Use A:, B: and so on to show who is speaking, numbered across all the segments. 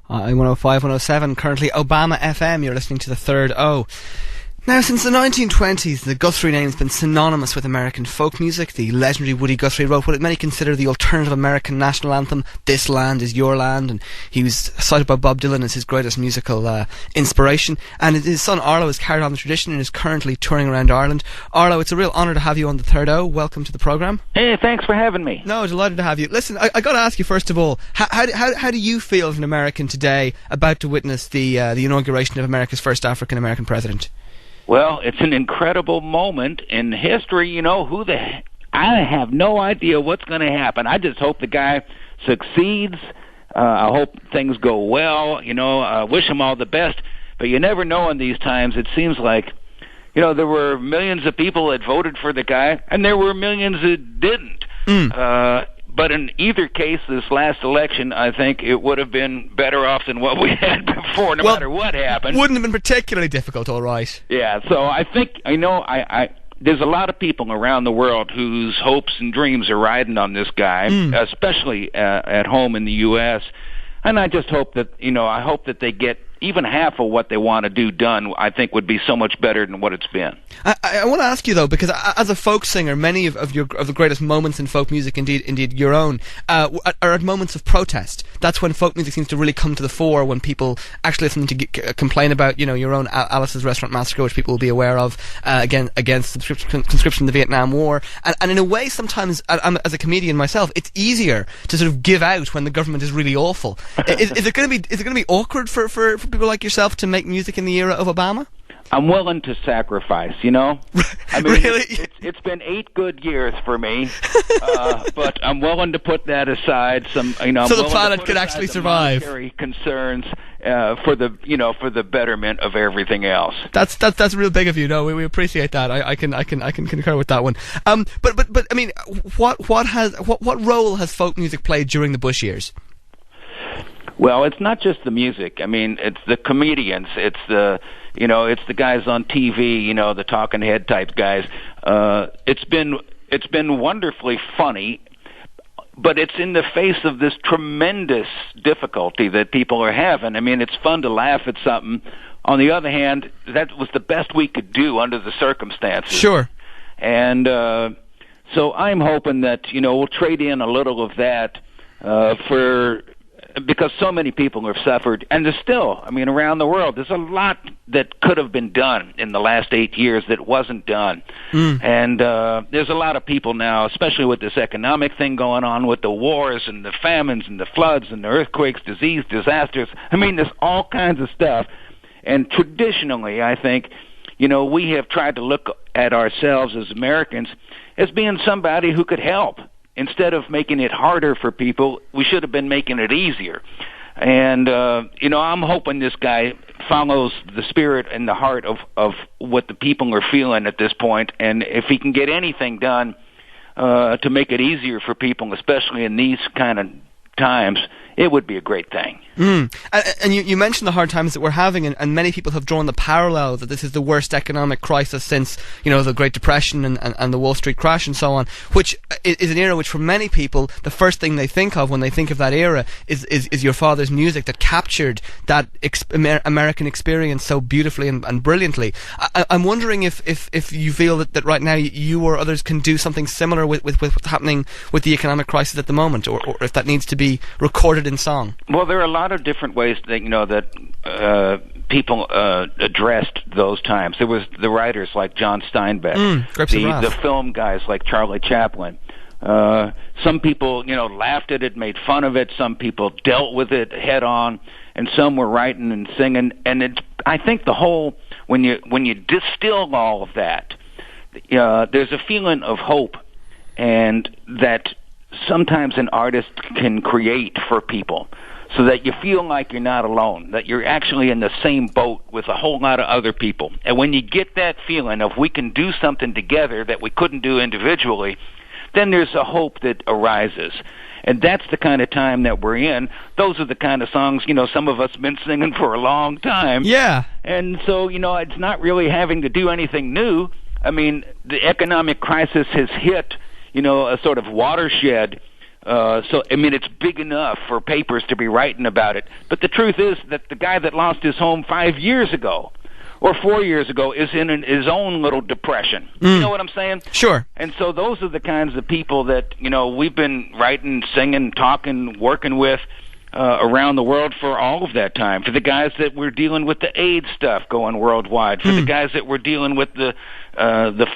A: i105-107, currently Obama FM. You're listening to the third O. Now, since the 1920s, the Guthrie name has been synonymous with American folk music. The legendary Woody Guthrie wrote what many consider the alternative American national anthem, This Land Is Your Land, and he was cited by Bob Dylan as his greatest musical inspiration. And his son Arlo has carried on the tradition and is currently touring around Ireland. Arlo, it's a real honour to have you on the third O. Welcome to the programme.
B: Hey, thanks for having me.
A: No, delighted to have you. Listen, I got to ask you first of all, how do you feel as an American today about to witness the inauguration of America's first African-American president?
B: Well, it's an incredible moment in history. You know, I have no idea what's going to happen. I just hope the guy succeeds. I hope things go well. You know, I wish him all the best. But you never know in these times. It seems like, you know, there were millions of people that voted for the guy, and there were millions that didn't. But in either case, this last election, I think it would have been better off than what we had before, no matter what happened.
A: Wouldn't have been particularly difficult, all right.
B: Yeah, so I think, there's a lot of people around the world whose hopes and dreams are riding on this guy, especially at home in the U.S., and I just hope that, I hope that they get even half of what they want to do done. I think would be so much better than what it's been.
A: I want to ask you though, because as a folk singer, many of the greatest moments in folk music, indeed your own, are at moments of protest. That's when folk music seems to really come to the fore, when people actually have something to complain about. You know, your own Alice's Restaurant Massacre, which people will be aware of, against conscription in the Vietnam War, and in a way, sometimes as a comedian myself, it's easier to sort of give out when the government is really awful. Is it going to be awkward for people like yourself to make music in the era of Obama?
B: I'm willing to sacrifice, I mean,
A: really?
B: It's been 8 good years for me, but I'm willing to put that aside. So the
A: planet could actually survive.
B: Monetary concerns for the betterment of everything else.
A: That's real big of you. No, we appreciate that. I can concur with that one. But I mean, what role has folk music played during the Bush years?
B: Well, it's not just the music. I mean, it's the comedians. It's the guys on TV. The talking head type guys. It's been wonderfully funny, but it's in the face of this tremendous difficulty that people are having. I mean, it's fun to laugh at something. On the other hand, that was the best we could do under the circumstances.
A: Sure.
B: And so I'm hoping that we'll trade in a little of that because so many people have suffered, and there's still, around the world, there's a lot that could have been done in the last 8 years that wasn't done. And there's a lot of people now, especially with this economic thing going on, with the wars and the famines and the floods and the earthquakes, disease, disasters. There's all kinds of stuff. And traditionally, I think, we have tried to look at ourselves as Americans as being somebody who could help. Instead of making it harder for people, we should have been making it easier. And, I'm hoping this guy follows the spirit and the heart of what the people are feeling at this point. And if he can get anything done to make it easier for people, especially in these kind of times, it would be a great thing. And
A: you mentioned the hard times that we're having, and many people have drawn the parallel that this is the worst economic crisis since, the Great Depression and the Wall Street crash and so on, which is an era which for many people, the first thing they think of when they think of that era is your father's music that captured that American experience so beautifully and brilliantly. I'm wondering if you feel that right now you or others can do something similar with what's happening with the economic crisis at the moment, or if that needs to be recorded in song.
B: Well, there are a lot of different ways that people addressed those times. There was the writers like John Steinbeck, the film guys like Charlie Chaplin. Some people, laughed at it, made fun of it. Some people dealt with it head on, and some were writing and singing. And I think the whole, when you distill all of that, there's a feeling of hope, and that sometimes an artist can create for people so that you feel like you're not alone, that you're actually in the same boat with a whole lot of other people. And when you get that feeling of we can do something together that we couldn't do individually, then there's a hope that arises. And that's the kind of time that we're in. Those are the kind of songs, some of us have been singing for a long time.
A: Yeah.
B: And so, it's not really having to do anything new. The economic crisis has hit, a sort of watershed So, I mean, it's big enough for papers to be writing about it. But the truth is that the guy that lost his home 5 years ago or 4 years ago is in his own little depression. You know what I'm saying?
A: Sure.
B: And so those are the kinds of people that, we've been writing, singing, talking, working with around the world for all of that time. For the guys that were dealing with the AIDS stuff going worldwide. For the guys that were dealing with the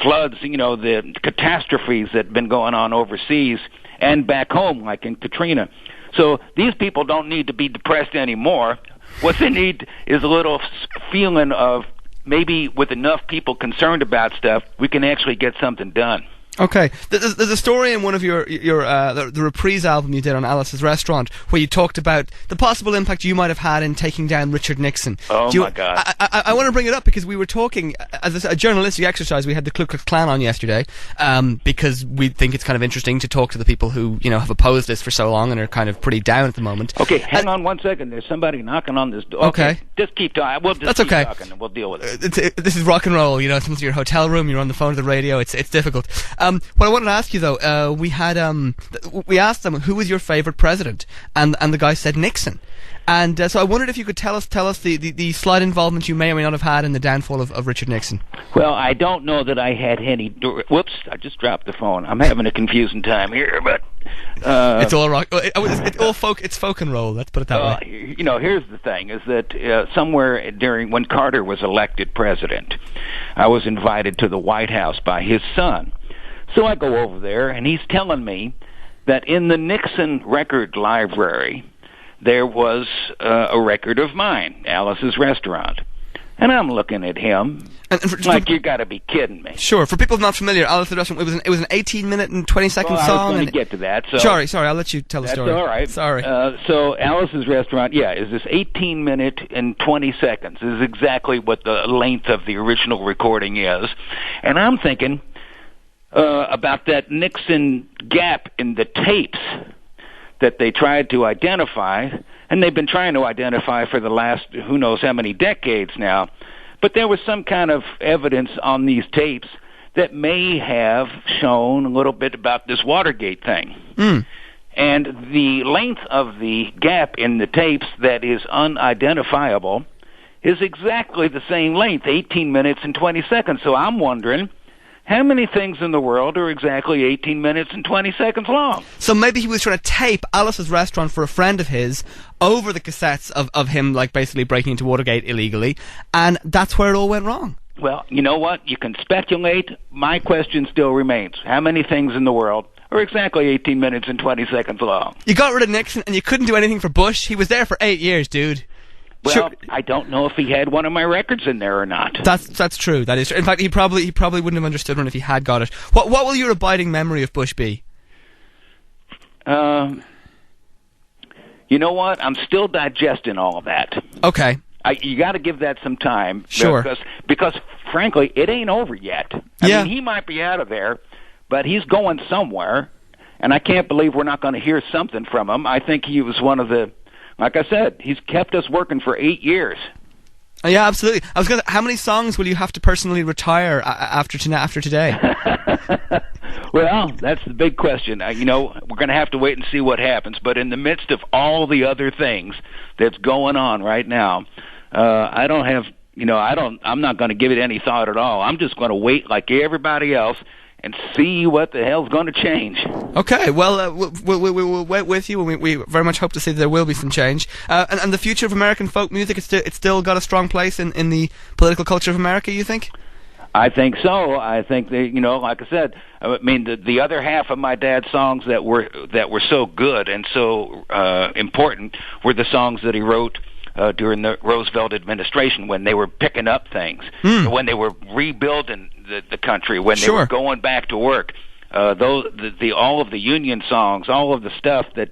B: floods, the catastrophes that have been going on overseas and back home, like in Katrina. So these people don't need to be depressed anymore. What they need is a little feeling of maybe with enough people concerned about stuff, we can actually get something done.
A: Okay, there's a story in one of the Reprise album you did on Alice's Restaurant where you talked about the possible impact you might have had in taking down Richard Nixon.
B: My God!
A: I want to bring it up because we were talking as a journalistic exercise. We had the Ku Klux Klan on yesterday because we think it's kind of interesting to talk to the people who have opposed this for so long and are kind of pretty down at the moment.
B: Okay, hang on 1 second. There's somebody knocking on this door.
A: Okay,
B: just keep talking. We'll just keep talking and we'll deal with it.
A: This is rock and roll. Someone's in your hotel room. You're on the phone to the radio. It's difficult. What I wanted to ask you though, we asked them who was your favorite president, and the guy said Nixon, and so I wondered if you could tell us the slight involvement you may or may not have had in the downfall of Richard Nixon.
B: Well, I don't know that I had any. Whoops! I just dropped the phone. I'm having a confusing time here, but
A: it's all rock. It's all folk. It's folk and roll. Let's put it that way.
B: Here's the thing: is that somewhere during when Carter was elected president, I was invited to the White House by his son. So I go over there, and he's telling me that in the Nixon record library, there was a record of mine, Alice's Restaurant. And I'm looking at him like, you got to be kidding me.
A: Sure. For people not familiar, Alice's Restaurant, it was an 18-minute and 20-second song.
B: I was going to get to that. So
A: sorry, I'll let you tell the story.
B: That's all right.
A: Sorry.
B: So Alice's Restaurant, is this 18-minute and 20 seconds. This is exactly what the length of the original recording is. And I'm thinking about that Nixon gap in the tapes that they tried to identify, and they've been trying to identify for the last who knows how many decades now. But there was some kind of evidence on these tapes that may have shown a little bit about this Watergate thing. And the length of the gap in the tapes that is unidentifiable is exactly the same length, 18 minutes and 20 seconds. So I'm wondering, how many things in the world are exactly 18 minutes and 20 seconds long? So
A: maybe he was trying to tape Alice's Restaurant for a friend of his over the cassettes of him, like, basically breaking into Watergate illegally, and that's where it all went wrong.
B: Well, you know what? You can speculate. My question still remains. How many things in the world are exactly 18 minutes and 20 seconds long?
A: You got rid of Nixon, and you couldn't do anything for Bush. He was there for 8 years, dude.
B: Well,
A: sure.
B: I don't know if he had one of my records in there or not.
A: That's true. That is true. In fact, he probably wouldn't have understood one if he had got it. What will your abiding memory of Bush be?
B: You know what? I'm still digesting all of that.
A: Okay.
B: You got to give that some time.
A: Sure.
B: Because frankly, it ain't over yet. I mean, he might be out of there, but he's going somewhere, and I can't believe we're not going to hear something from him. I think he was one of the. Like I said, he's kept us working for 8 years.
A: Yeah, absolutely. How many songs will you have to personally retire after today?
B: Well, that's the big question. We're going to have to wait and see what happens. But in the midst of all the other things that's going on right now, I don't have, I'm not going to give it any thought at all. I'm just going to wait like everybody else and see what the hell's going to change. Okay,
A: well, we'll wait with you, and we very much hope to see that there will be some change. And the future of American folk music, it's still got a strong place in the political culture of America, you think?
B: I think so. I think that, like I said, I mean, the other half of my dad's songs that were so good and so important were the songs that he wrote during the Roosevelt administration, when they were picking up things, when they were rebuilding the country, when they were going back to work. All of the union songs, all of the stuff that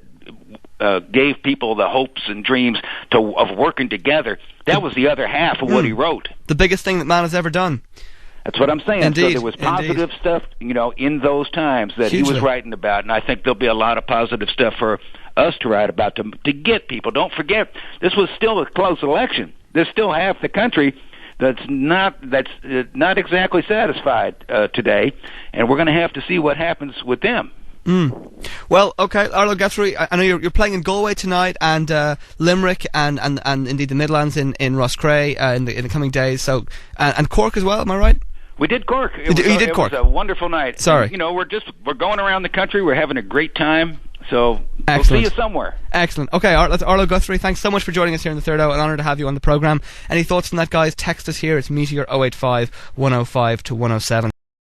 B: gave people the hopes and dreams of working together, that was the other half of what he wrote.
A: The biggest thing that man has ever done.
B: That's what I'm saying.
A: Indeed,
B: so there was positive stuff, in those times that he was writing about, and I think there'll be a lot of positive stuff for us to write about to get people. Don't forget, this was still a close election. There's still half the country that's not exactly satisfied today, and we're going to have to see what happens with them.
A: Well, okay, Arlo Guthrie, I know you're playing in Galway tonight, and Limerick, and indeed the Midlands in Roscrea in the coming days. So and Cork as well. Am I right?
B: We did Cork.
A: You did Cork.
B: It was a wonderful night.
A: Sorry.
B: And, we're going around the country. We're having a great time. So we'll see you somewhere. Excellent.
A: Okay, that's Arlo Guthrie. Thanks so much for joining us here in the third hour. An honour to have you on the programme. Any thoughts on that, guys? Text us here. It's Meteor 085 105 to 107.